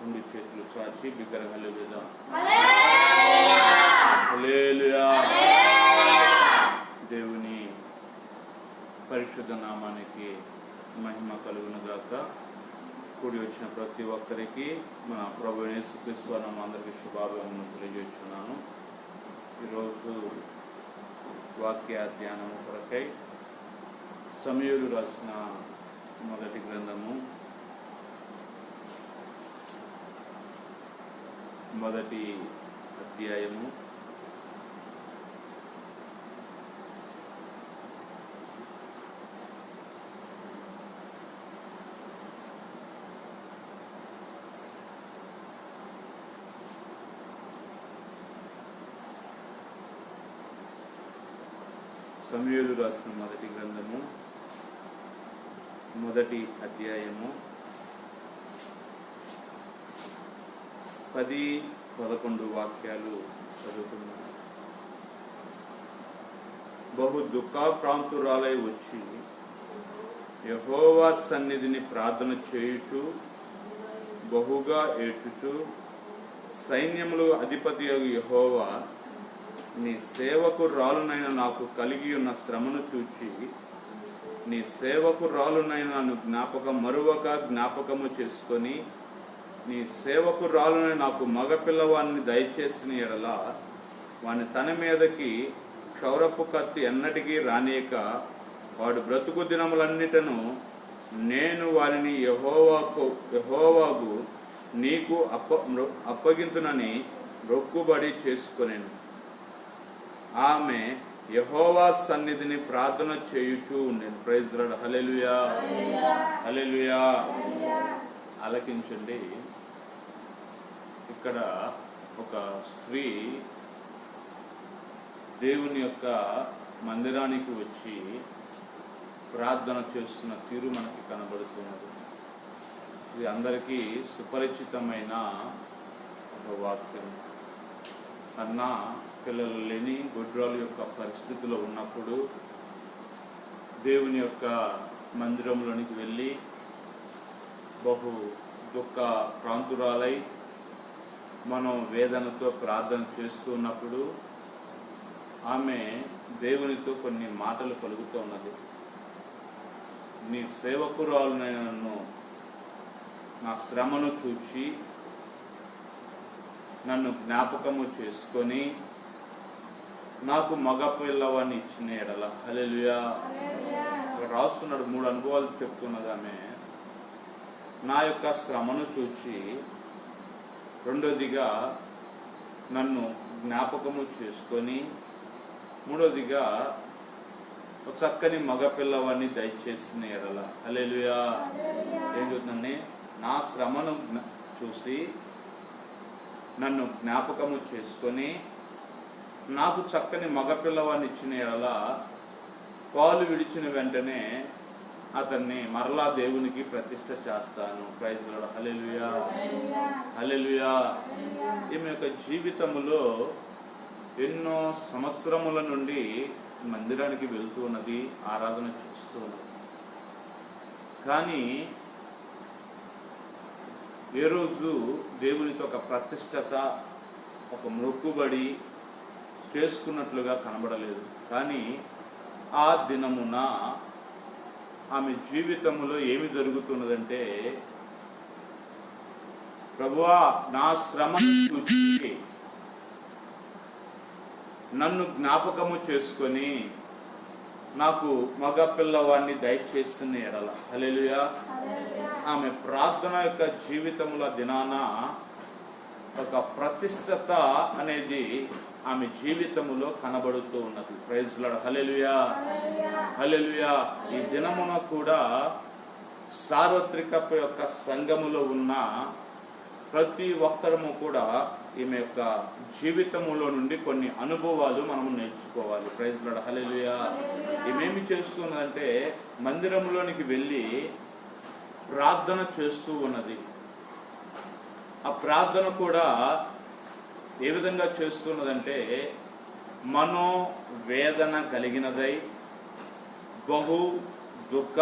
రెండు చేతులు చాచి బిగ్గరగా హల్లెలూయా హల్లెలూయా. దేవుని పరిశుద్ధ నామానికి మహిమ కలుగును గాక. కూడి వచ్చిన ప్రతి ఒక్కరికి మన ప్రభువైన యేసుక్రీస్తు నామమున అందరికీ శుభాభివందనలు తెలియజేస్తున్నాను. ఈరోజు వాక్య ధ్యానం కొరకై సమూయేలు రాసిన మొదటి గ్రంథము మొదటి అధ్యాయము సమూయేలు రాసిన మొదటి గ్రంథము మొదటి అధ్యాయము 10-11 వాక్యాలు చదువుతున్నాను. బహు దుఃఖాక్రాంతురాలై వచ్చి యెహోవా సన్నిధిని ప్రార్థన చేయుచు బహుగా ఏడ్చుచు, సైన్యములు అధిపతి యెహోవా, నీ సేవకురాలునైన నాకు కలిగి ఉన్న శ్రమను చూచి నీ సేవకురాలునైన నన్ను మరువక జ్ఞాపకము చేసుకొని నీ సేవకురాలునైన నాకు మగపిల్లవాడిని దయచేసిన ఎడల వాని తన మీదకి క్షౌరపు కత్తి ఎన్నటికీ రానియక వాడు బ్రతుకు దినములన్నిటను నేను వారిని యెహోవాకు నీకు అప్పగింతునని మొక్కుబడి చేసుకొనెను. ఆమె యెహోవా సన్నిధిని ప్రార్థన చేయుచూ ఉండేను. Praise the Lord. Hallelujah hallelujah. ఆలకించండి. ఇక్కడ ఒక స్త్రీ దేవుని యొక్క మందిరానికి వచ్చి ప్రార్థన చేస్తున్న తీరు మనకి కనబడుతున్నది. ఇది అందరికీ సుపరిచితమైన ఒక వాక్యం. అన్న పిల్లలు లేని గొడ్రాలు యొక్క పరిస్థితిలో ఉన్నప్పుడు దేవుని యొక్క మందిరంలోనికి వెళ్ళి బహు దుఃఖ ప్రాంతురాలై మనం వేదనతో ప్రార్థన చేస్తూ ఉన్నప్పుడు ఆమె దేవునితో కొన్ని మాటలు పలుకుతూ ఉన్నది. నీ సేవకురాలునైన నన్ను నా శ్రమను చూచి నన్ను జ్ఞాపకము చేసుకొని నాకు మగ పిల్లవాడిని ఇచ్చిన ఎడల. హల్లెలూయా. ఇక్కడ రాస్తున్నాడు, 3 అనుభవాలు చెప్తున్నది ఆమె. నా యొక్క శ్రమను చూచి, రెండోదిగా నన్ను జ్ఞాపకము చేసుకొని, మూడోదిగా ఒక చక్కని మగపిల్లవాడిని దయచేసిన ఎడల. హల్లెలూయా. ఏం చెప్తుందండి? నా శ్రమను చూసి నన్ను జ్ఞాపకము చేసుకొని నాకు చక్కని మగపిల్లవాడిని ఇచ్చిన ఎడల పాలు విడిచిన వెంటనే అతన్ని మరలా దేవునికి ప్రతిష్ఠ చేస్తాను. Praise the Lord. Hallelujah hallelujah. ఈమె యొక్క జీవితంలో ఎన్నో సంవత్సరముల నుండి మందిరానికి వెళ్తూ ఉన్నది, ఆరాధన చేస్తూ ఉన్నది. కానీ ఏ రోజు దేవునితో ఒక ప్రతిష్టత, ఒక మొక్కుబడి చేసుకున్నట్లుగా కనబడలేదు. కానీ ఆ దినమున ఆమె జీవితంలో ఏమి జరుగుతున్నదంటే, ప్రభువా నా శ్రమను చూచి నన్ను జ్ఞాపకము చేసుకొని నాకు మగ పిల్లవాడిని దయచేసిన ఎడల. హల్లెలూయా. ఆమె ప్రార్థన యొక్క జీవితంలో దినాన ఒక ప్రతిష్టత అనేది ఆమె జీవితంలో కనబడుతూ ఉన్నది. Praise the Lord. Hallelujah hallelujah. ఈ దినమున కూడా సార్వత్రిక యొక్క సంఘములో ఉన్న ప్రతి ఒక్కరము కూడా ఈమె యొక్క జీవితములో నుండి కొన్ని అనుభవాలు మనము నేర్చుకోవాలి. Praise the Lord. హల్లెలూయా. ఈమెమి చేస్తున్నదంటే మందిరంలోనికి వెళ్ళి ప్రార్థన చేస్తూ ఉన్నది. ఆ ప్రార్థన కూడా ఏ విధంగా చేస్తున్నదంటే మనోవేదన కలిగినదై బహు దుఃఖ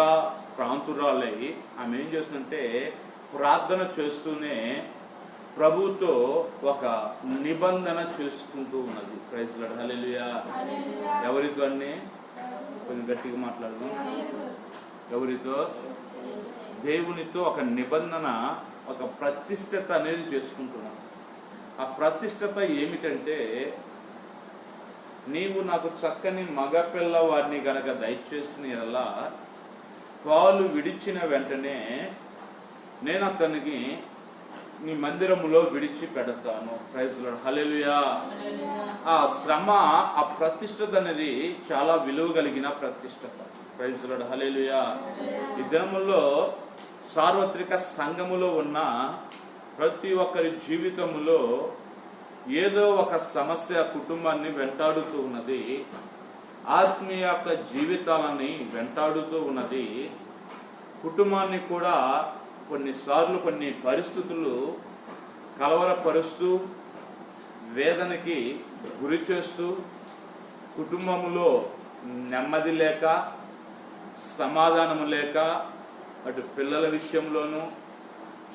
ప్రాంతురాలై ఆమె ఏం చేస్తుందంటే ప్రార్థన చేస్తూనే ప్రభుతో ఒక నిబంధన చేసుకుంటూ ఉన్నది. ప్రైజ్ లార్డ్, హల్లెలూయా. ఎవరితో అండి? కొంచెం గట్టిగా మాట్లాడదాం. ఎవరితో? దేవునితో ఒక నిబంధన, ఒక ప్రతిష్టత అనేది చేసుకుంటున్నాను. ఆ ప్రతిష్టత ఏమిటంటే, నీవు నాకు చక్కని మగ పిల్లవాడిని గనక దయచేసిన ఎలా పాలు విడిచిన వెంటనే నేను అతనికి నీ మందిరములో విడిచి పెడతాను. ప్రైజ్ లార్డ్, హల్లెలూయా. ఆ శ్రమ, ఆ ప్రతిష్టత అనేది చాలా విలువ కలిగిన ప్రతిష్టత. ప్రైజ్ లార్డ్, హల్లెలూయా. ఈ దినముల్లో సార్వత్రిక సంఘములో ఉన్న ప్రతి ఒక్కరి జీవితములో ఏదో ఒక సమస్య కుటుంబాన్ని వెంటాడుతూ ఉన్నది. ఆత్మీయ జీవితాలని వెంటాడుతూ ఉన్నది. కుటుంబాన్ని కూడా కొన్నిసార్లు కొన్ని పరిస్థితులు కలవరపరుస్తూ, వేదనకి గురి చేస్తూ, కుటుంబంలో నెమ్మది లేక, సమాధానము లేక, అటు పిల్లల విషయంలోనూ,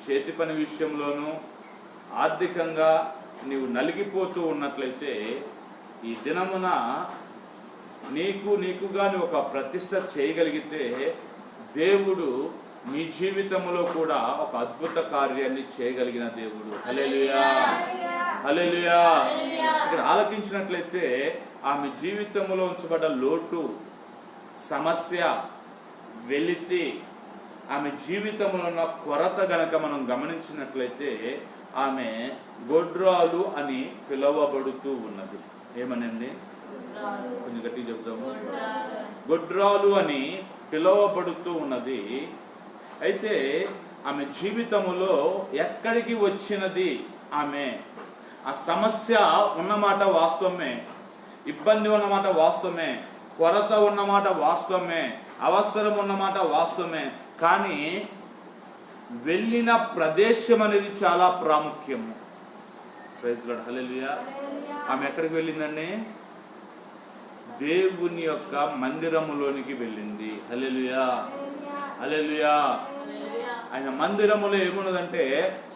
చేతి పని విషయంలోనూ, ఆర్థికంగా నీవు నలిగిపోతూ ఉన్నట్లయితే, ఈ దినమున నీకుగా ఒక ప్రతిష్ట చేయగలిగితే దేవుడు నీ జీవితంలో కూడా ఒక అద్భుత కార్యాన్ని చేయగలిగిన దేవుడు. హల్లెలూయా, హల్లెలూయా. ఇక్కడ ఆలకించినట్లయితే ఆమె జీవితంలో ఉంచబడ్డ లోటు, సమస్య, వెలితి, ఆమె జీవితంలో ఉన్న కొరత గనక మనం గమనించినట్లయితే ఆమె గొడ్రాలు అని పిలువబడుతూ ఉన్నది. ఏమనండి? కొంచెం గట్టిగా చెప్తాము. గొడ్రాలు అని పిలువబడుతూ ఉన్నది. అయితే ఆమె జీవితములో ఎక్కడికి వచ్చినది ఆమె, ఆ సమస్య ఉన్నమాట వాస్తవమే, ఇబ్బంది ఉన్నమాట వాస్తవమే, కొరత ఉన్నమాట వాస్తవమే, అవసరం ఉన్నమాట వాస్తవమే. కానీ వెళ్ళిన ప్రదేశం అనేది చాలా ప్రాముఖ్యము. Praise Lord, hallelujah. ఆమె ఎక్కడికి వెళ్ళిందండి? దేవుని యొక్క మందిరములోనికి వెళ్ళింది. హల్లెలూయా, హల్లెలూయా. ఆయన మందిరములో ఏమున్నదంటే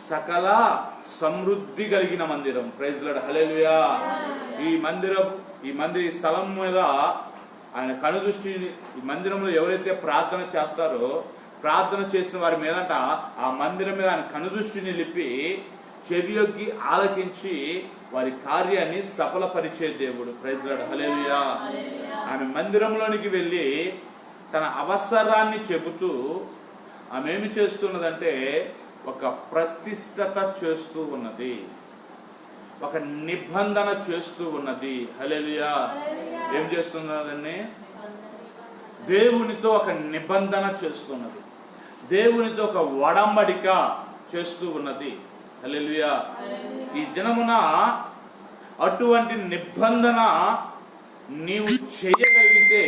సకల సమృద్ధి కలిగిన మందిరం. ప్రైజ్ లార్డ్, హల్లెలూయా. ఈ స్థలం మీద ఆయన కనుదృష్టి, ఈ మందిరంలో ఎవరైతే ప్రార్థన చేస్తారో, ప్రార్థన చేసిన వారి మీదట ఆ మందిరం మీద ఆయన కనుదృష్టిని నిలిపి చెవియొగ్గి ఆలకించి వారి కార్యాన్ని సఫలపరిచే దేవుడు. Praise Lord, hallelujah. ఆమె మందిరంలోనికి వెళ్ళి తన అవసరాన్ని చెబుతూ ఆమె ఏమి చేస్తున్నదంటే ఒక ప్రతిష్టత చేస్తూ ఉన్నది, ఒక నిబంధన చేస్తూ ఉన్నది. హల్లెలూయా. ఏం చేస్తున్నదండి? దేవునితో ఒక నిబంధన చేస్తున్నది, దేవునితో ఒక ఒడంబడిక చేస్తూ ఉన్నది. హల్లెలూయా. ఈ దినమున అటువంటి నిబంధన నీవు చేయగలిగితే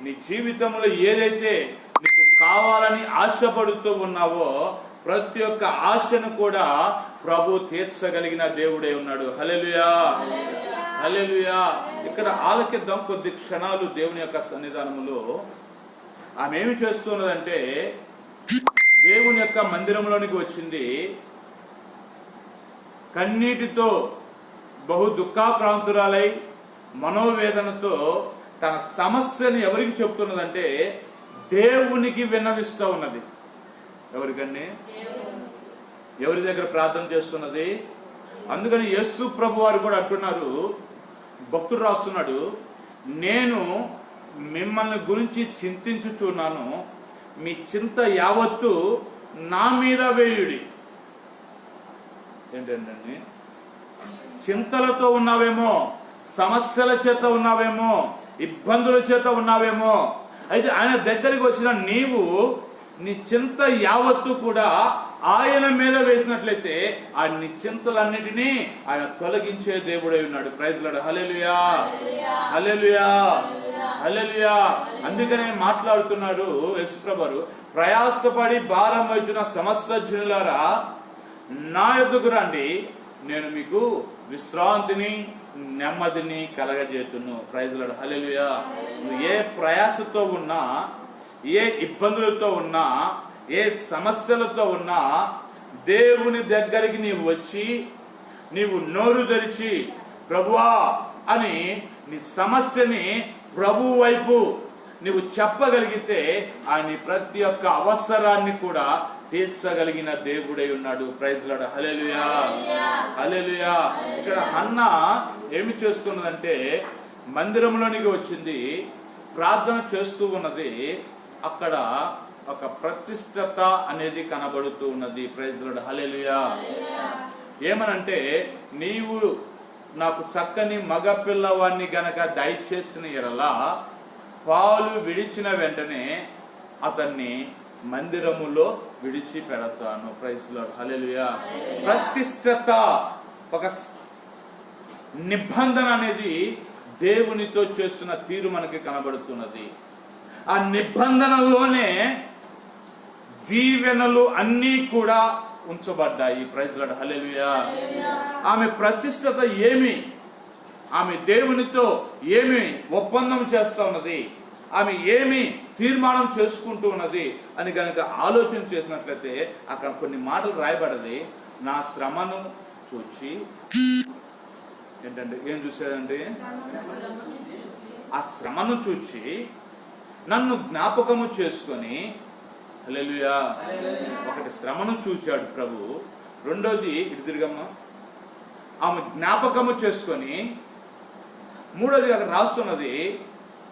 నీ జీవితంలో ఏదైతే నీకు కావాలని ఆశపడుతూ ఉన్నావో ప్రతి ఒక్క ఆశను కూడా ప్రభు తీర్చగలిగిన దేవుడే ఉన్నాడు. హల్లెలూయా, హల్లెలూయా. ఇక్కడ ఆలకిద్దాం కొద్ది క్షణాలు దేవుని యొక్క సన్నిధానములో. ఆమె ఏమి చేస్తున్నదంటే దేవుని యొక్క మందిరంలోనికి వచ్చింది, కన్నీటితో బహు దుఃఖాక్రాంతురాలై మనోవేదనతో తన సమస్యను ఎవరికి చెప్తున్నదంటే దేవునికి విన్నవిస్తూ ఉన్నది. ఎవరికండి? ఎవరి దగ్గర ప్రార్థన చేస్తున్నది? అందుకని యేసు ప్రభు వారు కూడా అంటున్నారు, భక్తుడు రాస్తున్నాడు, నేను మిమ్మల్ని గురించి చింతించుచున్నాను, మీ చింత యావత్తు నా మీద వేయుడి. ఏంటండి? చింతలతో ఉన్నావేమో, సమస్యల చేత ఉన్నావేమో, ఇబ్బందుల చేత ఉన్నావేమో. అయితే ఆయన దగ్గరికి వచ్చిన నీవు నీ చింత యావత్తు కూడా ఆయన మీద వేసినట్లయితే ఆ నీ చింతలన్నిటినీ ఆయన తొలగించే దేవుడై ఉన్నాడు. ప్రైజ్ లార్డ్, హల్లెలూయా, హల్లెలూయా, హల్లెలూయా. అందుకనే మాట్లాడుతున్నాడు యేసుప్రభువు, ప్రయాసపడి భారం వైచున్న సమస్త జనులారా నా యొద్దకు రండి, నేను మీకు విశ్రాంతిని నెమ్మదిని కలగజేతును. ప్రైజ్ లార్డ్, హల్లెలూయా. నువ్వు ఏ ప్రయాసతో ఉన్నా, ఏ ఇబ్బందులతో ఉన్నా, ఏ సమస్యలతో ఉన్నా దేవుని దగ్గరికి నీవు వచ్చి నీవు నోరు తెరిచి ప్రభువా అని నీ సమస్యని ప్రభువు వైపు నీవు చెప్పగలిగితే ఆయన ప్రతి ఒక్క అవసరాన్ని కూడా తీర్చగలిగిన దేవుడై ఉన్నాడు. Praise Lord. Hallelujah, hallelujah. ఇక్కడ హన్నా ఏమి చేస్తున్నదంటే మందిరంలోనికి వచ్చింది, ప్రార్థన చేస్తూ ఉన్నది. అక్కడ ఒక ప్రతిష్టత అనేది కనబడుతూ ఉన్నది. Praise Lord. హల్లెలూయా. ఏమనంటే నీవు నాకు చక్కని మగ పిల్లవాడిని గనక దయచేసిన ఎడలా పాలు విడిచిన వెంటనే అతన్ని మందిరములో విడిచిపెడతాను. Praise Lord. హల్లెలూయా. ప్రతిష్టత, ఒక నిబంధన అనేది దేవునితో చేస్తున్న తీరు మనకి కనబడుతున్నది. ఆ నిబంధనలోనే దీవెనలు అన్నీ కూడా ఉంచబడ్డాయి. Praise Lord. హల్లెలూయా. ఆమె ప్రతిష్టత ఏమి, ఆమె దేవునితో ఏమి ఒప్పందం చేస్తా ఉన్నది, ఆమె ఏమి తీర్మానం చేసుకుంటూ ఉన్నది అని కనుక ఆలోచన చేసినట్లయితే అక్కడ కొన్ని మాటలు రాయబడది. నా శ్రమను చూచి ఏంటంటే ఏం చూసేదండి, ఆ శ్రమను చూచి నన్ను జ్ఞాపకము చేసుకొని. హల్లెలూయా. ఒకటి శ్రమను చూశాడు ప్రభు, రెండోది ఇటు తిరిగమ్మ ఆమె జ్ఞాపకము చేసుకొని, మూడోది అక్కడ రాస్తున్నది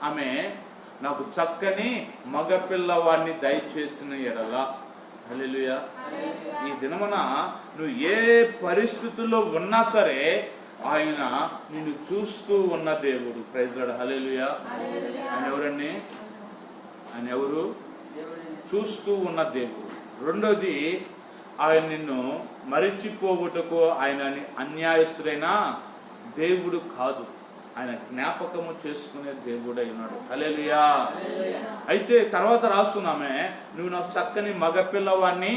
ఆమె నాకు చక్కని మగపిల్లవాడిని దయచేసిన ఎడల. హల్లెలూయా. ఈ దినమున నువ్వు ఏ పరిస్థితుల్లో ఉన్నా సరే ఆయన నిన్ను చూస్తూ ఉన్న దేవుడు. Praise Lord. హల్లెలూయా. ఆయన ఎవరండి, ఆయన ఎవరు, చూస్తూ ఉన్న దేవుడు. రెండోది ఆయన నిన్ను మరిచిపోవుటకు ఆయన అన్యాయస్తుడైన దేవుడు కాదు, ఆయన జ్ఞాపకము చేసుకునే దేవుడు అయినాడు. హల్లెలూయా. అయితే తర్వాత రాస్తున్నామే నువ్వు నాకు చక్కని మగపిల్లవాడిని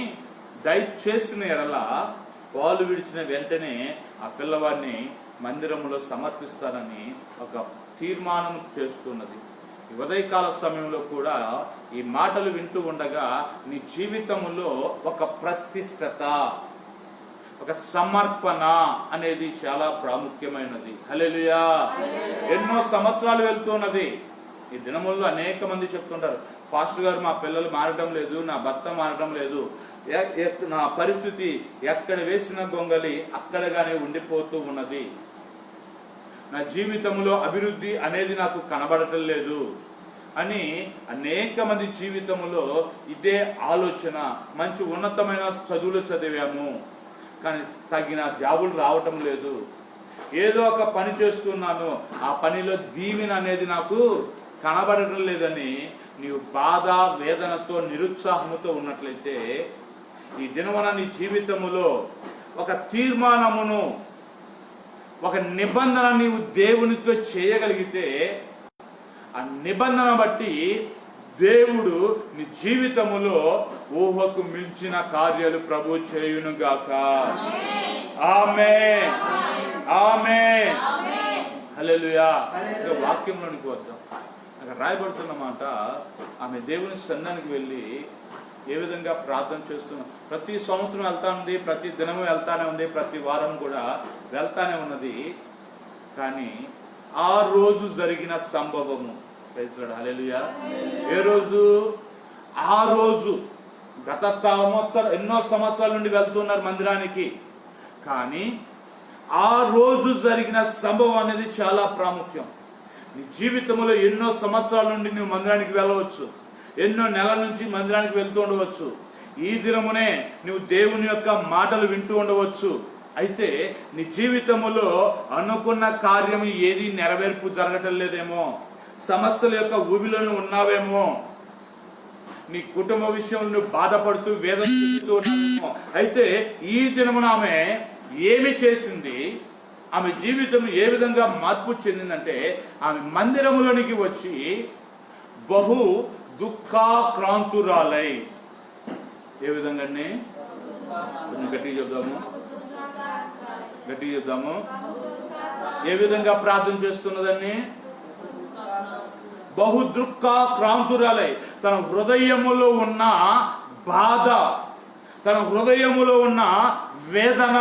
దయచేసిన ఎడల పాలు విడిచిన వెంటనే ఆ పిల్లవాడిని మందిరంలో సమర్పిస్తానని ఒక తీర్మానం చేస్తున్నది. ఈ ఉదయకాల సమయంలో కూడా ఈ మాటలు వింటూ ఉండగా నీ జీవితంలో ఒక ప్రతిష్టత, ఒక సమర్పణ అనేది చాలా ప్రాముఖ్యమైనది. హల్లెలూయా. ఎన్నో సంవత్సరాలు వెళ్తున్నది. ఈ దినముల్లో అనేక మంది చెప్తుంటారు, పాస్టర్ గారు మా పిల్లలు మారడం లేదు, నా భర్త మారడం లేదు, నా పరిస్థితి ఎక్కడ వేసిన గొంగలి అక్కడగానే ఉండిపోతూ ఉన్నది, నా జీవితంలో అభివృద్ధి అనేది నాకు కనబడటం లేదు అని అనేక మంది జీవితంలో ఇదే ఆలోచన. మంచి ఉన్నతమైన చదువులు చదివాము కానీ తగిన జాబులు రావటం లేదు, ఏదో ఒక పని చేస్తున్నాను ఆ పనిలో దీవెన అనేది నాకు కనబడటం లేదని నీవు బాధ వేదనతో నిరుత్సాహముతో ఉన్నట్లయితే ఈ దినమున నీ జీవితములో ఒక తీర్మానమును, ఒక నిబంధన నీవు దేవునితో చేయగలిగితే ఆ నిబంధన బట్టి దేవుడు నీ జీవితములో ఊహకు మించిన కార్యాలు ప్రభు చేయునుగాక. ఆమేన్, ఆమేన్, హల్లెలూయా. వాక్యంలోనికి వద్దాం. అక్కడ రాయబడుతున్న మాట, ఆమె దేవుని సన్నిధికి వెళ్ళి ఏ విధంగా ప్రార్థన చేస్తున్నా, ప్రతి సంవత్సరం వెళ్తా ఉంది, ప్రతి దినము వెళ్తానే ఉంది, ప్రతి వారం కూడా వెళ్తానే ఉన్నది. కానీ ఆ రోజు జరిగిన సంభవము, హల్లెలూయా, ఏ రోజు, ఆ రోజు గత సంవత్సరం ఎన్నో సంవత్సరాల నుండి వెళ్తున్నారు మందిరానికి, కానీ ఆ రోజు జరిగిన సంభవం అనేది చాలా ప్రాముఖ్యం. నీ జీవితంలో ఎన్నో సంవత్సరాల నుండి నువ్వు మందిరానికి వెళ్ళవచ్చు, ఎన్నో నెలల నుంచి మందిరానికి వెళ్తూ ఉండవచ్చు, ఈ దినమునే నువ్వు దేవుని యొక్క మాటలు వింటూ ఉండవచ్చు. అయితే నీ జీవితంలో అనుకున్న కార్యం ఏది నెరవేర్పు జరగటం లేదేమో, సమస్యల యొక్క ఊబిలోనే ఉన్నావేమో, నీ కుటుంబ విషయంలో నువ్వు బాధపడుతూ వేదన చెందుతూ ఉన్నావేమో. అయితే ఈ దినమున ఆమె ఏమి చేసింది, ఆమె జీవితం ఏ విధంగా మార్పు చెందిందంటే ఆమె మందిరములోనికి వచ్చి బహు దుఃఖాక్రాంతురాలై, ఏ విధంగా గట్టిగా చెప్దాము, గట్టిగా చెప్దాము, ఏ విధంగా ప్రార్థన చేస్తున్నదాన్ని, బహు దుఃఖాక్రాంతురాలై, తన హృదయములో ఉన్న బాధ, తన హృదయములో ఉన్న వేదన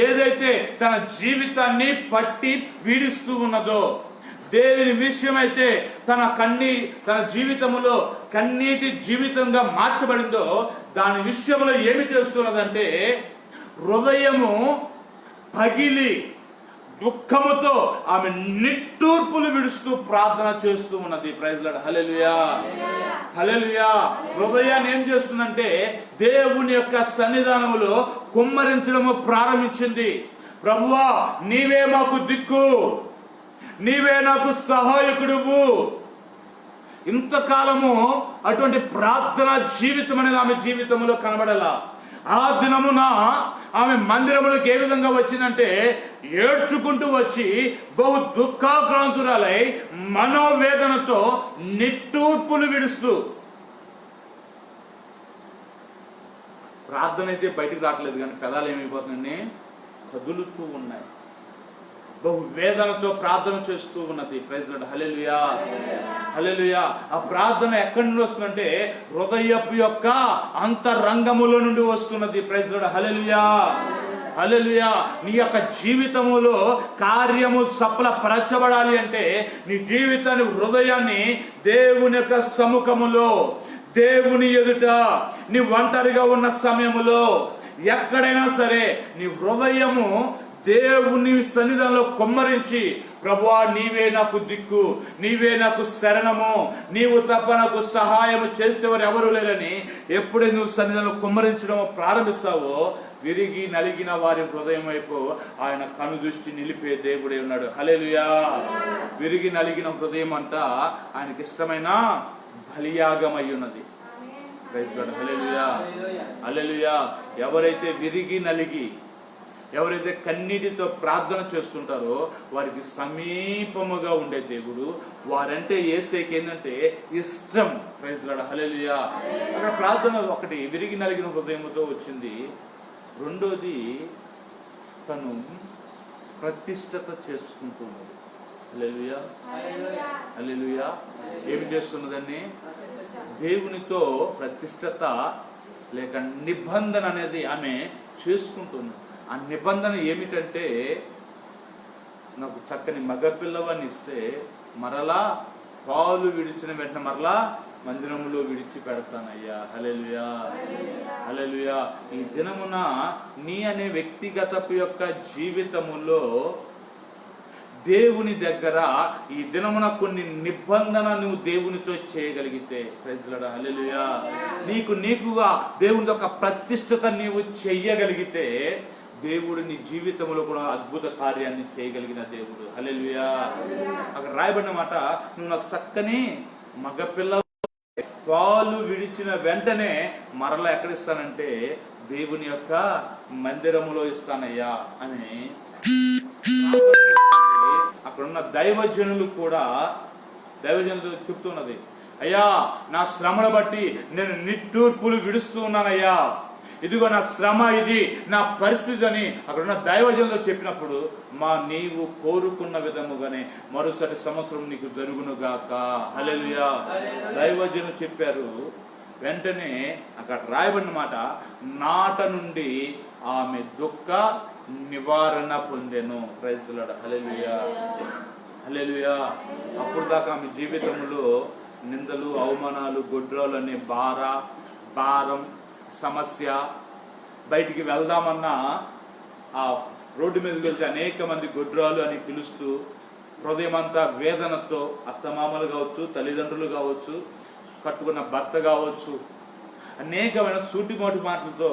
ఏదైతే తన జీవితాన్ని పట్టి పీడిస్తూ ఉన్నదో, దేవుని విషయమైతే తన జీవితంలో కన్నీటి జీవితంగా మార్చబడిందో, దాని విషయంలో ఏమి చేస్తున్నదంటే హృదయము పగిలి దుఃఖముతో ఆమె నిట్టూర్పులు విడుస్తూ ప్రార్థన చేస్తూ ఉన్నది. Praise Lord. Hallelujah, hallelujah. హృదయాన్ని ఏం చేస్తుందంటే దేవుని యొక్క సన్నిధానములో కుమ్మరించడము ప్రారంభించింది. ప్రభువా, నీవే మాకు దిక్కు, నీవే నాకు సహాయకుడువు. ఇంతకాలము అటువంటి ప్రార్థన జీవితం అనేది ఆమె జీవితంలో కనబడలా. ఆ దినమున ఆమె మందిరములకు ఏ విధంగా వచ్చిందంటే ఏడ్చుకుంటూ వచ్చి బహు దుఃఖాక్రాంతురాలై మనోవేదనతో నిట్టూర్పులు విడుస్తూ, ప్రార్థన అయితే బయటికి రావట్లేదు కానీ పెదాలు ఏమైపోతుందండి, కదులుతూ ఉన్నాయి. బహు వేదనతో ప్రార్థన చేస్తూ ఉన్నది. Praise Lord. Hallelujah, hallelujah. ఆ ప్రార్థన ఎక్కడి నుండి వస్తుందంటే హృదయపు యొక్క అంతరంగములో నుండి వస్తున్నది. Praise Lord. Hallelujah, hallelujah. నీ యొక్క జీవితములో కార్యము సఫలపరచబడాలి అంటే నీ జీవితాన్ని, హృదయాన్ని దేవుని యొక్క సముఖములో, దేవుని ఎదుట, నీ ఒంటరిగా ఉన్న సమయములో, ఎక్కడైనా సరే నీ హృదయము దేవుని సన్నిధానంలో కొమ్మరించి, ప్రభువా నీవే నాకు దిక్కు, నీవే నాకు శరణము, నీవు తప్ప నాకు సహాయము చేసేవారు ఎవరు లేరని ఎప్పుడైతే నువ్వు సన్నిధానంలో కొమ్మరించడం ప్రారంభిస్తావో, విరిగి నలిగిన వారి హృదయం వైపు ఆయన కనుదృష్టి నిలిపే దేవుడే ఉన్నాడు. హల్లెలూయా. విరిగి నలిగిన హృదయం అంతా ఆయనకి ఇష్టమైన బలియాగం అయి ఉన్నది. Praise Lord. Hallelujah, hallelujah. ఎవరైతే విరిగి నలిగి, ఎవరైతే కన్నీటితో ప్రార్థన చేస్తుంటారో వారికి సమీపముగా ఉండే దేవుడు, వారంటే యేసేకి ఏంటంటే ఇష్టం. Praise Lord. హల్లెలూయా. అక్కడ ప్రార్థన ఒకటి విరిగి నలిగిన హృదయంతో వచ్చింది. రెండోది తను ప్రతిష్టత చేసుకుంటున్నది. హల్లెలూయా, హల్లెలూయా. ఏమి చేస్తున్నదని, దేవునితో ప్రతిష్టత లేక నిబంధన అనేది ఆమె చేసుకుంటున్నది. ఆ నిబంధన ఏమిటంటే, నాకు చక్కని మగపిల్లవాన్ని ఇస్తే మరలా పాలు విడిచిన వెంటనే మరలా మందిరంలో విడిచి పెడతానయ్యా. హల్లెలూయా, హల్లెలూయా. ఈ దినమున నీ అనే వ్యక్తిగత యొక్క జీవితములో దేవుని దగ్గర ఈ దినమున కొన్ని నిబంధన నువ్వు దేవునితో చేయగలిగితే, ప్రైజ్ లార్డ్. హల్లెలూయా. నీకుగా దేవుని యొక్క ప్రతిష్టత నీవు చెయ్యగలిగితే దేవుడు నీ జీవితంలో కూడా అద్భుత కార్యాన్ని చేయగలిగిన దేవుడు. హల్లెలూయా. అక్కడ రాయబడిన మాట, నువ్వు నాకు చక్కని మగపిల్ల పాలు విడిచిన వెంటనే మరలా ఎక్కడిస్తానంటే దేవుని యొక్క మందిరములో ఇస్తానయ్యా అని అక్కడున్న దైవజనులు చెప్తున్నది. అయ్యా, నా శ్రమను బట్టి నేను నిట్టూర్పులు విడుస్తూ ఉన్నానయ్యా, ఇదిగో నా శ్రమ, ఇది నా పరిస్థితి అని అక్కడున్న దైవజనులు చెప్పినప్పుడు, నీవు కోరుకున్న విధముగానే మరుసటి సంవత్సరం నీకు జరుగునుగాక. హల్లెలూయా. దైవజనులు చెప్పారు. వెంటనే అక్కడ రాయబడిన మాట, నాట నుండి ఆమె దుఃఖ నివారణ పొందెను. Praise Lord. Hallelujah, hallelujah. అప్పుడు దాకా ఆమె జీవితంలో నిందలు, అవమానాలు, గొడ్రాలు అనే భారం, సమస్య, బయటికి వెళ్దామన్నా ఆ రోడ్డు మీదకి వెళ్తే అనేక మంది గొడ్రాలు అని పిలుస్తూ హృదయం అంతా వేదనతో, అత్తమామలు కావచ్చు, తల్లిదండ్రులు కావచ్చు, కట్టుకున్న భర్త కావచ్చు, అనేకమైన సూటిమోటి మాటలతో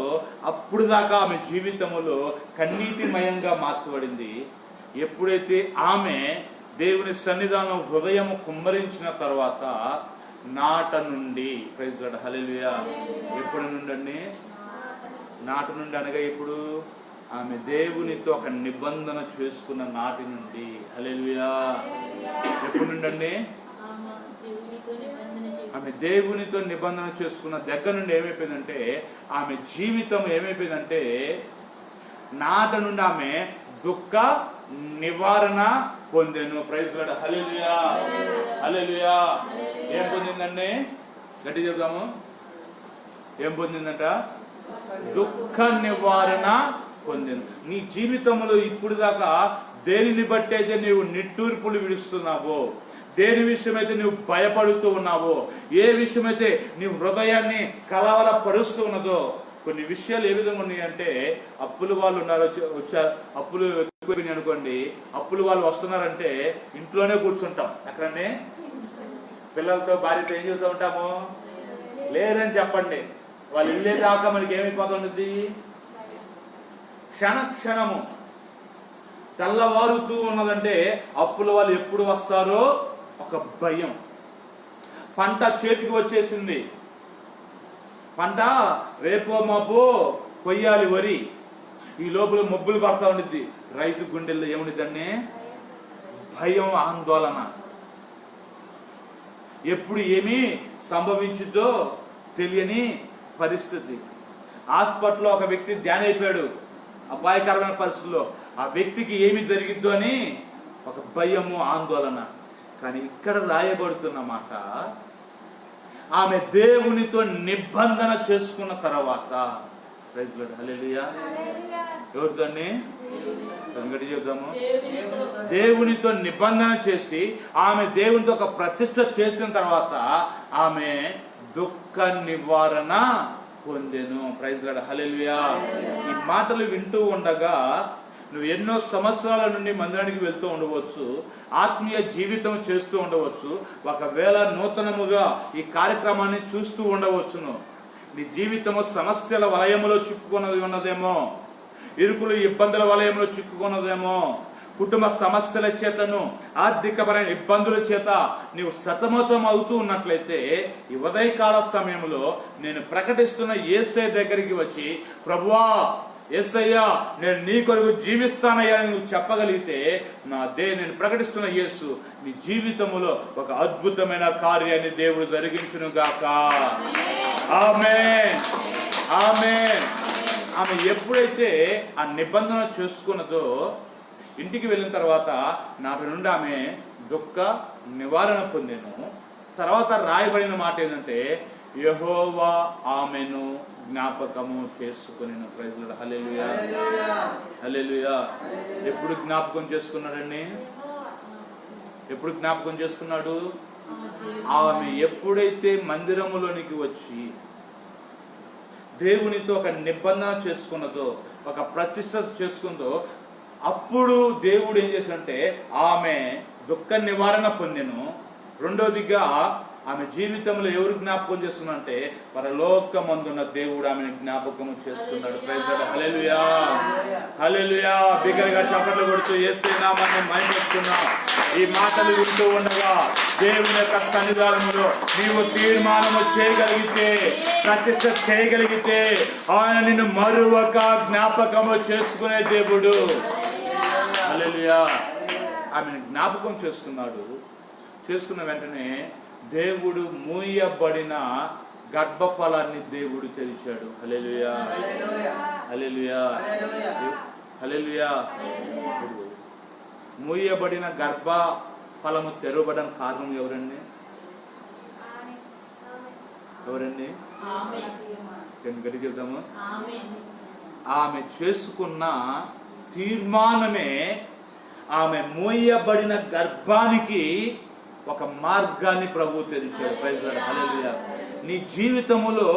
అప్పుడు దాకా ఆమె జీవితంలో కన్నీటిమయంగా మార్చబడింది. ఎప్పుడైతే ఆమె దేవుని సన్నిధానం హృదయము కుమ్మరించిన తర్వాత నాట నుండి, ప్రైజ్ లార్డ్. హల్లెలూయా. ఎప్పటి నుండి అండి? నాట నుండి అనగా ఇప్పుడు ఆమె దేవునితో ఒక నిబంధన చేసుకున్న నాటి నుండి. హల్లెలూయా. ఎప్పటి నుండి అండి? ఆమె దేవునితో నిబంధన చేసుకున్న దగ్గర నుండి ఏమైపోయిందంటే ఆమె జీవితం ఏమైపోయిందంటే, నాట నుండి ఆమె దుఃఖ నివారణ పొందెను. Praise Lord. Hallelujah, hallelujah. ఏం పొందిందండి? గట్టి చెప్తాము. ఏం పొందిందంట? దుఃఖ నివారణ పొందెను. నీ జీవితంలో ఇప్పుడు దాకా దేనిని బట్టి అయితే నీవు నిట్టూర్పులు విడుస్తున్నావో, దేని విషయమైతే నువ్వు భయపడుతూ ఉన్నావో, ఏ విషయమైతే నీ హృదయాన్ని కలవరపరుస్తూ ఉన్నదో, కొన్ని విషయాలు ఏ విధంగా ఉన్నాయి అంటే, అప్పులు వాళ్ళు ఉన్నారు, వచ్చారు, అప్పులు ఎక్కువైనాయి అనుకోండి, అప్పులు వాళ్ళు వస్తున్నారంటే ఇంట్లోనే కూర్చుంటాం. ఎక్కడనే పిల్లలతో భార్యతో ఏం చెబుతూ ఉంటాము, లేరని చెప్పండి. వాళ్ళు ఇల్లే దాకా మనకి ఏమైపోతుంది, క్షణ క్షణము తెల్లవారుతూ ఉన్నదంటే అప్పుల వాళ్ళు ఎప్పుడు వస్తారో ఒక భయం. పంట చేతికి వచ్చేసింది, పంట రేపో మాపో కొయ్యాలి వరి, ఈ లోపల మబ్బులు పడతా ఉండిద్ది. రైతు గుండెల్లో ఏముండిద్దండి, భయం, ఆందోళన. ఎప్పుడు ఏమి సంభవించుద్దో తెలియని పరిస్థితి. హాస్పిటల్లో ఒక వ్యక్తి ధ్యానం అయిపోయాడు అపాయకరమైన పరిస్థితుల్లో. ఆ వ్యక్తికి ఏమి జరిగిద్దో అని ఒక భయము, ఆందోళన. కానీ ఇక్కడ రాయబడుతున్న మాట, ఆమె దేవునితో నిబంధన చేసుకున్న తర్వాత, ప్రైజ్ లార్డ్, హల్లెలూయా. ఎవరితోని వెంకటి చెబుదాము, దేవునితో నిబంధన చేసి ఆమె దేవునితో ఒక ప్రతిష్ట చేసిన తర్వాత ఆమె దుఃఖ నివారణ పొందెను. ప్రైజ్ లార్డ్, హల్లెలూయా. ఈ మాటలు వింటూ ఉండగా నువ్వు ఎన్నో సంవత్సరాల నుండి మందిరానికి వెళ్తూ ఉండవచ్చు, ఆత్మీయ జీవితం చేస్తూ ఉండవచ్చు, ఒకవేళ నూతనముగా ఈ కార్యక్రమాన్ని చూస్తూ ఉండవచ్చును. నీ జీవితము సమస్యల వలయంలో చిక్కుకున్నది ఉన్నదేమో, ఇరుకులు ఇబ్బందుల వలయంలో చిక్కుకున్నదేమో, కుటుంబ సమస్యల చేతను ఆర్థికపరమైన ఇబ్బందుల చేత నీవు సతమతం అవుతూ ఉన్నట్లయితే ఈ ఉదయకాల సమయంలో నేను ప్రకటిస్తున్న యేసయ్య దగ్గరికి వచ్చి, ప్రభువా యేసయ్యా నేను నీ కొరకు జీవిస్తానయ్యా అని నువ్వు చెప్పగలిగితే, నేను ప్రకటిస్తున్న యేసు నీ జీవితంలో ఒక అద్భుతమైన కార్యాన్ని దేవుడు జరిగించును గాక. ఆమేన్, ఆమేన్. ఆమె ఎప్పుడైతే ఆ నిబంధన చేసుకున్నదో, ఇంటికి వెళ్ళిన తర్వాత నాటి నుండి ఆమె దుఃఖ నివారణ పొందెను. తర్వాత రాయబడిన మాట ఏంటంటే, యెహోవా ఆమెను జ్ఞాపకము చేసుకునేను. ప్రైజ్ లార్డ్, హల్లెలూయా, హల్లెలూయా. ఎప్పుడు జ్ఞాపకం చేసుకున్నాడండి, ఎప్పుడు జ్ఞాపకం చేసుకున్నాడు? ఆమె ఎప్పుడైతే మందిరములోనికి వచ్చి దేవునితో ఒక నిబంధన చేసుకున్నదో, ఒక ప్రతిష్ట చేసుకుందో, అప్పుడు దేవుడు ఏం చేశాడంటే ఆమె దుఃఖ నివారణ పొందెను. రెండోదిగా ఆమె జీవితంలో ఎవరు జ్ఞాపకం చేస్తున్నాడంటే పరలోకమందున్న దేవుడు ఆమెను జ్ఞాపకం చేసుకున్నాడు. ప్రైజ్ లార్డ్, హల్లెలూయా, హల్లెలూయా. బిగ్గరగా చప్పట్లు కొడుతూ యేసయ్య నామమును మహిమపరుస్తున్నాం. ఈ మాటలు వింటూ ఉండగా దేవుని యొక్క సన్నిధానములో నీవు తీర్మానము చేయగలిగితే, ప్రతిష్ట చేయగలిగితే, ఆయన నిన్ను మరొక జ్ఞాపకము చేసుకునే దేవుడు. హల్లెలూయా. ఆమెను జ్ఞాపకం చేసుకున్నాడు. చేసుకున్న వెంటనే దేవుడు మూయబడిన గర్భఫలాన్ని దేవుడు తెరిచాడు. హల్లెలూయా, హల్లెలూయా, హల్లెలూయా. మూయబడిన గర్భ ఫలము తెరవబడడానికి కారణం ఎవరండి? ఎవరండి? గట్టిగా చెప్తాము. ఆమె చేసుకున్న తీర్మానమే ఆమె మూయబడిన గర్భానికి ఒక మార్గాన్ని ప్రభువు తెరిచాడు. ప్రైజ్ లార్డ్, హల్లెలూయా. నీ జీవితములో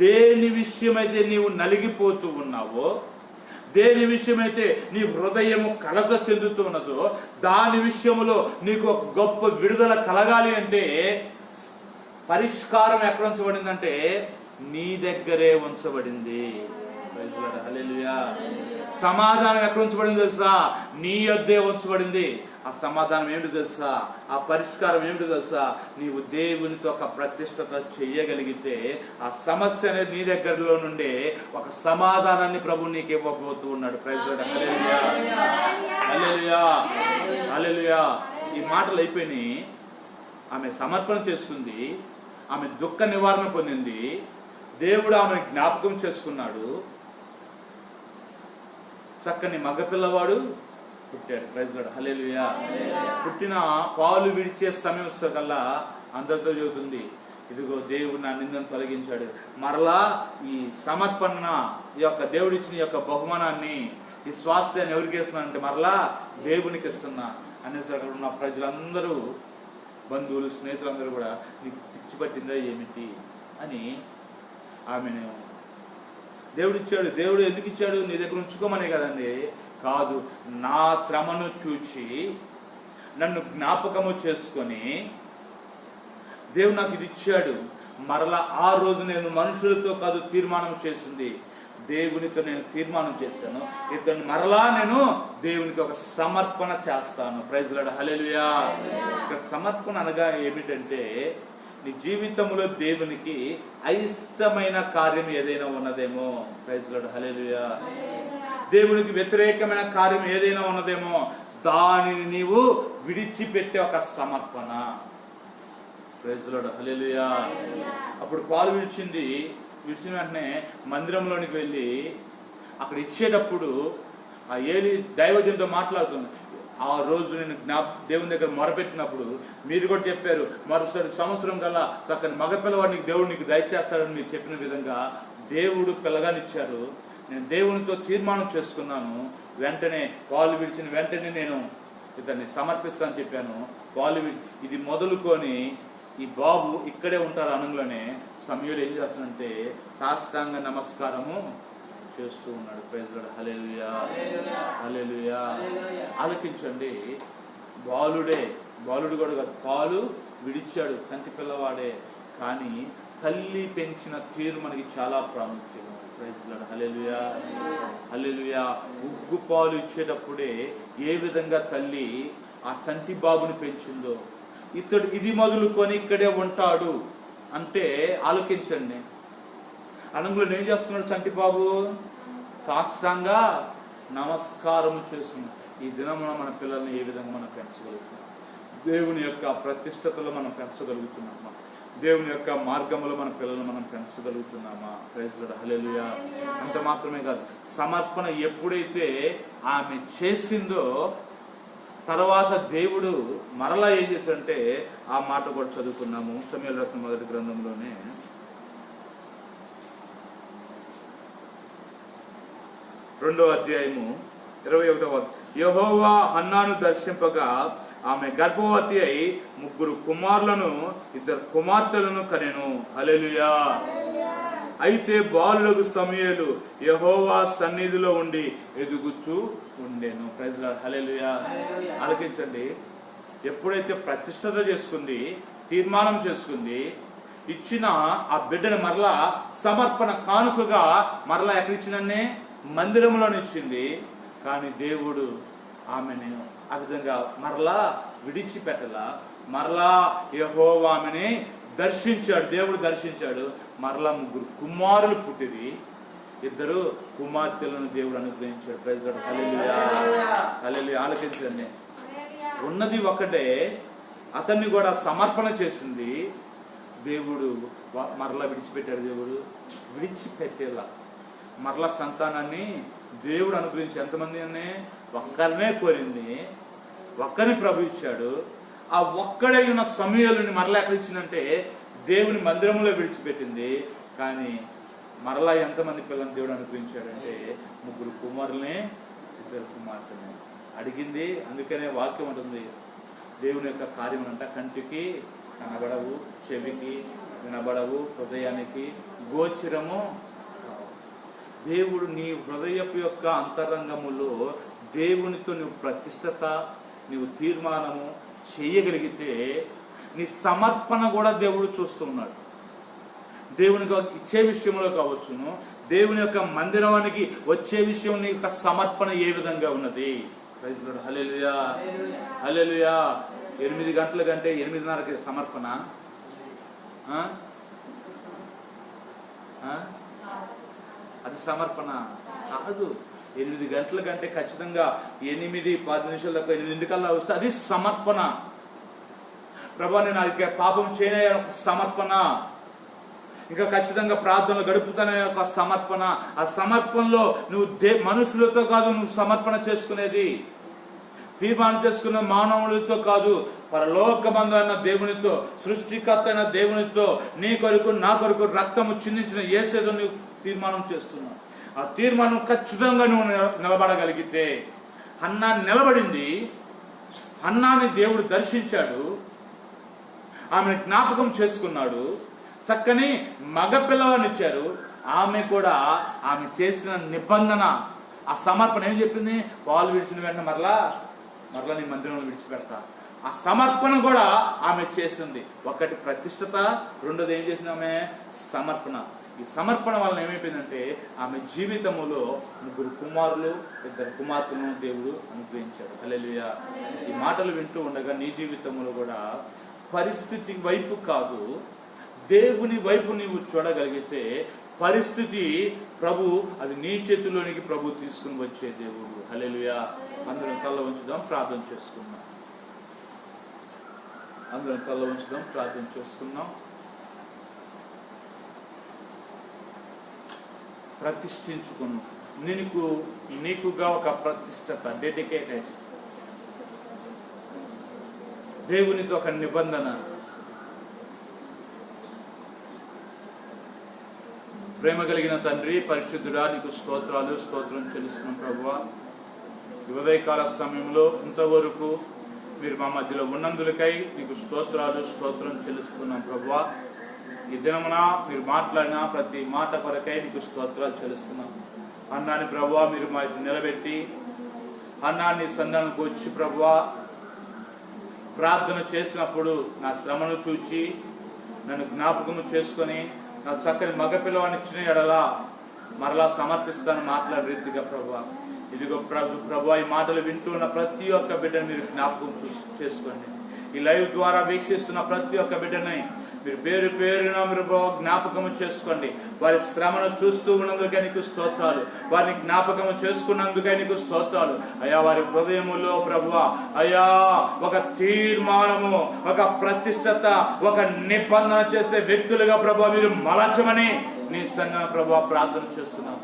దేని విషయమైతే నీవు నలిగిపోతూ ఉన్నావో, దేని విషయమైతే నీ హృదయము కలత చెందుతూ ఉన్నదో, దాని విషయంలో నీకు ఒక గొప్ప విడుదల కలగాలి అంటే పరిష్కారం ఎక్కడ ఉంచబడిందంటే నీ దగ్గరే ఉంచబడింది. ప్రైజ్ లార్డ్, హల్లెలూయా. సమాధానం ఎక్కడ ఉంచబడింది తెలుసా? నీ యొద్దే ఉంచబడింది. ఆ సమాధానం ఏమిటి తెలుసా? ఆ పరిష్కారం ఏమిటి తెలుసా? నీవు దేవునితో ఒక ప్రతిష్టత చెయ్యగలిగితే ఆ సమస్య అనేది నీ దగ్గరలో నుండి ఒక సమాధానాన్ని ప్రభు నీకు ఇవ్వబోతూ ఉన్నాడు. ప్రైజ్ లార్డ్, హల్లెలూయా, హల్లెలూయా, హల్లెలూయా. ఈ మాటలు అయిపోయినాయి. ఆమె సమర్పణ చేసుకుంది, ఆమె దుఃఖ నివారణ పొందింది, దేవుడు ఆమెను జ్ఞాపకం చేసుకున్నాడు. చక్కని మగపిల్లవాడు పుట్టాడు. ప్రైజ్ లార్డ్, హల్లెలూయా. పుట్టిన పాలు విడిచే సమయం కల్లా అందరితో చెబుతుంది, ఇదిగో దేవుడు నా నిందను తొలగించాడు. మరలా ఈ సమర్పణ యొక్క దేవుడిచ్చిన యొక్క బహుమానాన్ని, ఈ స్వాస్థ్యాన్ని ఎవరికి ఇస్తున్నానంటే మరలా దేవునికి ఇస్తున్నా అనేసి అక్కడ ఉన్న ప్రజలందరూ, బంధువులు, స్నేహితులందరూ కూడా నీకు పిచ్చి పట్టిందా ఏమిటి అని ఆమెను, దేవుడిచ్చాడు. దేవుడు ఎందుకు ఇచ్చాడు? నీ దగ్గర ఉంచుకోమనే కదండి. కాదు, నా శ్రమను చూచి నన్ను జ్ఞాపకము చేసుకొని దేవుడు నాకు ఇది ఇచ్చాడు. మరలా ఆ రోజు నేను మనుషులతో కాదు తీర్మానం చేసింది, దేవునితో నేను తీర్మానం చేశాను, ఇతను మరలా నేను దేవునికి ఒక సమర్పణ చేస్తాను. ప్రైజ్ లార్డ్, హల్లెలూయా. ఇక్కడ సమర్పణ అనగా ఏమిటంటే నీ జీవితంలో దేవునికి అయిష్టమైన కార్యం ఏదైనా ఉన్నదేమో. ప్రైజ్ లార్డ్, హల్లెలూయా. దేవునికి వ్యతిరేకమైన కార్యం ఏదైనా ఉన్నదేమో, దానిని నీవు విడిచిపెట్టే ఒక సమర్పణ. ప్రైజ్ లార్డ్, హల్లెలూయా. అప్పుడు పాలు విడిచిన వెంటనే మందిరంలోనికి వెళ్ళి అక్కడ ఇచ్చేటప్పుడు ఆ ఏలి దైవజనుతో మాట్లాడుతుంది. ఆ రోజు నేను దేవుని దగ్గర మొరపెట్టినప్పుడు మీరు కూడా చెప్పారు, మరోసారి సంవత్సరం కల్లా చక్కని మగపిల్లవాడికి దేవుడు నీకు దయచేస్తాడని మీరు చెప్పిన విధంగా దేవుడు పిల్లగానిచ్చారు. నేను దేవునితో తీర్మానం చేసుకున్నాను. వెంటనే పాలు విడిచిన వెంటనే నేను ఇతన్ని సమర్పిస్తానని చెప్పాను. ఇది మొదలుకొని ఈ బాబు ఇక్కడే ఉంటారు అనంలోనే సమయంలో ఏం చేస్తానంటే సాష్టాంగ నమస్కారము చేస్తూ ఉన్నాడు. Praise Lord, hallelujah, hallelujah. ఆలకించండి. బాలుడు కూడా కాదు, పాలు విడిచాడు, కంటి పిల్లవాడే, కానీ తల్లి పెంచిన తీరు మనకి చాలా ప్రాముఖ్యం. ప్రైజ్ లార్డ్, హల్లెలూయా, హల్లెలూయా. ఉగ్గు పాలు ఇచ్చేటప్పుడే ఏ విధంగా తల్లి ఆ చంటి బాబుని పెంచిందో, ఇతడు ఇది మొదలుకొని ఇక్కడే ఉంటాడు అంటే ఆలోచించండి. అనంగులో ఏం చేస్తున్నాడు చంటి బాబు? సాష్టాంగా నమస్కారము చేస్తున్నాడు. ఈ దినమున మన పిల్లల్ని ఏ విధంగా మనం పెంచగలుగుతున్నాం? దేవుని యొక్క ప్రతిష్టతలో మనం పెంచగలుగుతున్నామా? దేవుని యొక్క మార్గంలో మన పిల్లలను మనం పెంచగలుగుతున్నామా? ప్రైజ్ లార్డ్, హల్లెలూయా. అంత మాత్రమే కాదు, సమర్పణ ఎప్పుడైతే ఆమె చేసిందో తర్వాత దేవుడు మరలా ఏం చేశాడంటే ఆ మాట కూడా చదువుకున్నాము సమూయేలు రాసిన మొదటి గ్రంథంలోనే 2వ అధ్యాయము 21వ వచనం. యెహోవా హన్నాను దర్శింపగా ఆమె గర్భవతి అయి 3 కుమారులను 2 కుమార్తెలను కనెను. హల్లెలూయా. అయితే బాలులకు సమూయేలు యెహోవా సన్నిధిలో ఉండి ఎదుగుచూ ఉండెను. ప్రైజ్ లార్డ్, హల్లెలూయా. ఆలకించండి. ఎప్పుడైతే ప్రతిష్ఠత చేసుకుంది, తీర్మానం చేసుకుంది, ఇచ్చిన ఆ బిడ్డను మరలా సమర్పణ కానుకగా మరలా ఎక్కడిచ్చినన్నే మందిరంలోనే ఇచ్చింది. కానీ దేవుడు ఆమెను ఆ విధంగా మరలా విడిచిపెట్టలా. మరలా యెహోవా ఆమెని దర్శించాడు, దేవుడు దర్శించాడు. మరలా 3 కుమారులు పుట్టిరి, 2 కుమార్తెలను దేవుడు అనుగ్రహించాడు. Praise Lord, hallelujah, hallelujah. ఆలకించండి. ఉన్నది ఒకటే, అతన్ని కూడా సమర్పణ చేసింది. దేవుడు మరలా విడిచిపెట్టాడు. దేవుడు విడిచిపెట్టేలా మరలా సంతానాన్ని దేవుడు అనుగ్రహించి ఎంతమంది అనే ఒక్కరినే కోరింది, ఒక్కరిని ప్రభు ఇచ్చాడు. ఆ ఒక్కడే ఉన్న సమూయేలుని మరలా ఎక్కడ ఇచ్చిందంటే దేవుని మందిరంలో విడిచిపెట్టింది. కానీ మరలా ఎంతమంది పిల్లల్ని దేవుడు అనుగ్రహించాడంటే 3 కుమారుల్ని 2 కుమార్తెల్ని అడిగింది. అందుకనే వాక్యం ఉంటుంది, దేవుని యొక్క కార్యం అంట కంటికి కనబడవు, చెవికి వినబడవు, హృదయానికి గోచరము. దేవుడు నీ హృదయపు యొక్క అంతరంగములో దేవునితో నువ్వు ప్రతిష్టత, నువ్వు తీర్మానము చేయగలిగితే నీ సమర్పణ కూడా దేవుడు చూస్తున్నాడు. దేవునికి ఇచ్చే విషయంలో కావచ్చును, దేవుని యొక్క మందిరానికి వచ్చే విషయం నీ యొక్క సమర్పణ ఏ విధంగా ఉన్నది? ప్రైజ్ లార్డ్, హల్లెలూయా, హల్లెలూయా. 8 గంటల కంటే 8:30కి సమర్పణ అది సమర్పణ కాదు. 8 గంటల కంటే ఖచ్చితంగా 8-10 నిమిషాల దాకా 8 కల్లా వస్తే అది సమర్పణ. ప్రభా నేను అది పాపం చేయనే ఒక సమర్పణ, ఇంకా ఖచ్చితంగా ప్రార్థనలు గడుపుతాననే ఒక సమర్పణ. ఆ సమర్పణలో నువ్వు మనుషులతో కాదు నువ్వు సమర్పణ చేసుకునేది, తీర్మానం చేసుకున్న మానవులతో కాదు, పరలోకమందున్న దేవునితో, సృష్టికర్త అయిన దేవునితో, నీ కొరకు నా కొరకు రక్తము చిందించిన యేసేదో నువ్వు తీర్మానం చేస్తున్నావు. ఆ తీర్మానం ఖచ్చితంగా నువ్వు నిలబడగలిగితే, హన్నా నిలబడింది. హన్నాని దేవుడు దర్శించాడు, ఆమెను జ్ఞాపకం చేసుకున్నాడు, చక్కని మగ పిల్లవాడినిచ్చారు. ఆమె కూడా ఆమె చేసిన నిబంధన, ఆ సమర్పణ ఏం చెప్పింది? పాలు విడిచిన వెంటనే మరలా నీ మందిరంలో విడిచిపెడతా. ఆ సమర్పణ కూడా ఆమె చేసింది. ఒకటి ప్రతిష్టత, రెండోది ఏం చేసింది? ఆమె సమర్పణ. ఈ సమర్పణ వలన ఏమైపోయిందంటే ఆమె జీవితంలో 3 కుమారులు 2 కుమార్తెలను దేవుడు అనుగ్రహించాడు. హల్లెలూయా. ఈ మాటలు వింటూ ఉండగా నీ జీవితంలో కూడా పరిస్థితి వైపు కాదు, దేవుని వైపు నీవు చూడగలిగితే పరిస్థితి ప్రభు అది నీ చేతిలోనికి ప్రభు తీసుకుని వచ్చే దేవుడు. హల్లెలూయా. అందరం కళ్ళ ఉంచుదాం, ప్రార్థన చేసుకుందాం. ప్రార్థన చేసుకుందాం. ప్రతిష్ఠించుకును, నీకుగా ఒక ప్రతిష్టత, డెడికేటెడ్, దేవునితో ఒక నిబంధన. ప్రేమ కలిగిన తండ్రి, పరిశుద్ధుడా, నీకు స్తోత్రం చెల్లిస్తున్నాం ప్రభువా. ఉదయకాల సమయంలో ఇంతవరకు మీరు మా మధ్యలో ఉన్నందులకై నీకు స్తోత్రం చెల్లిస్తున్నాం ప్రభువా. ఈ దినమున మీరు మాట్లాడిన ప్రతి మాట కొరకై నీకు స్తోత్రాలు చెల్లిస్తున్నాం. అన్నాన్ని ప్రభువా మీరు మా నిలబెట్టి, అన్నాన్ని సంధానానికి వచ్చి ప్రభువా ప్రార్థన చేసినప్పుడు నా శ్రమను చూచి నన్ను జ్ఞాపకము చేసుకొని నా చక్కని మగపిల్లవాడిని ఇచ్చిన ఎడలా మరలా సమర్పిస్తాను మాట్లాడే రీతిగా ప్రభువా. ఇదిగో ప్రభువా ఈ మాటలు వింటున్న ప్రతి ఒక్క బిడ్డను మీరు జ్ఞాపకం చేసుకోండి. ఈ లైవ్ ద్వారా వీక్షిస్తున్న ప్రతి ఒక్క బిడ్డని మీరు పేరున మీరు జ్ఞాపకము చేసుకోండి. వారి శ్రమను చూస్తూ ఉన్నందుకే నీకు స్తోత్రాలు, వారిని జ్ఞాపకము చేసుకున్నందుకే నీకు స్తోత్రాలు అయ్యా. వారి హృదయములో ప్రభువా అయ్యా ఒక తీర్మానము, ఒక ప్రతిష్టత, ఒక నిబంధన చేసే వ్యక్తులుగా ప్రభువా మీరు మలచమని నీ సంఘం ప్రభువా ప్రార్థన చేస్తున్నాం.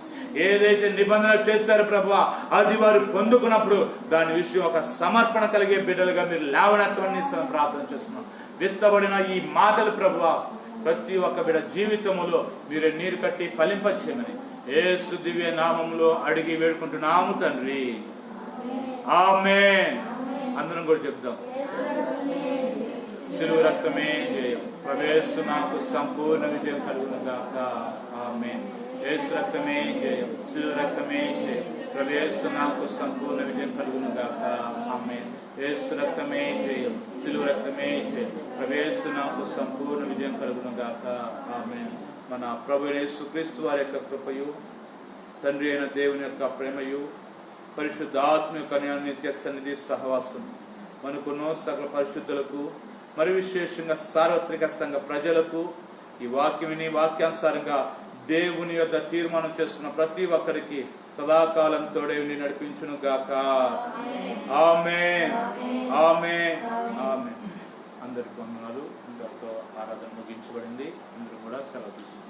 ఏదైతే నిబంధన చేశారో ప్రభువా అది వారు పొందుకున్నప్పుడు దాని విషయం ఒక సమర్పణ కలిగే బిడ్డలుగా మీరు లేవనెత్తమని ప్రార్థన చేస్తున్నాం. విత్తబడిన ఈ మాటలు ప్రభువా ప్రతి ఒక్క బిడ్డ జీవితంలో మీరే నీరు కట్టి ఫలింపచేయమని యేసు దివ్య నామములో అడిగి వేడుకుంటున్నాము తండ్రి, ఆమేన్. అందరం కూడా చెప్దాం. శిలువ రక్తమే జయం, యేసు నాకు సంపూర్ణ విజయం కలుగును గాక. ఆమేన్. యేసు రక్తమే జయం, శిలువ రక్తమే జయం, యేసు నాకు సంపూర్ణ విజయం కలుగును గాక. ఆమేన్. యేసు రక్తమే జయం, శిలువ రక్తమే జయం, యేసు నాకు సంపూర్ణ విజయం కలుగును గాక. ఆమేన్. మన ప్రభు యేసుక్రీస్తు వారి యొక్క కృపయు, తండ్రి అయిన దేవుని యొక్క ప్రేమయు, పరిశుద్ధాత్మ యొక్క నిత్య సన్నిధి సహవాసం మనకును సకల పరిశుద్ధులకు, మరి విశేషంగా సార్వత్రిక సంఘ ప్రజలకు ఈ వాక్యం విని వాక్యానుసారంగా దేవుని యొక్క తీర్మానం చేసుకున్న ప్రతి ఒక్కరికి సదాకాలం తోడే ఉండి నడిపించును గాక. ఆమేన్, ఆమేన్, ఆమేన్. అందరికీ వందనాలు. ఇంతటితో ఆరాధన ముగించబడింది. అందరూ కూడా సెలవు తీసుకుంటారు.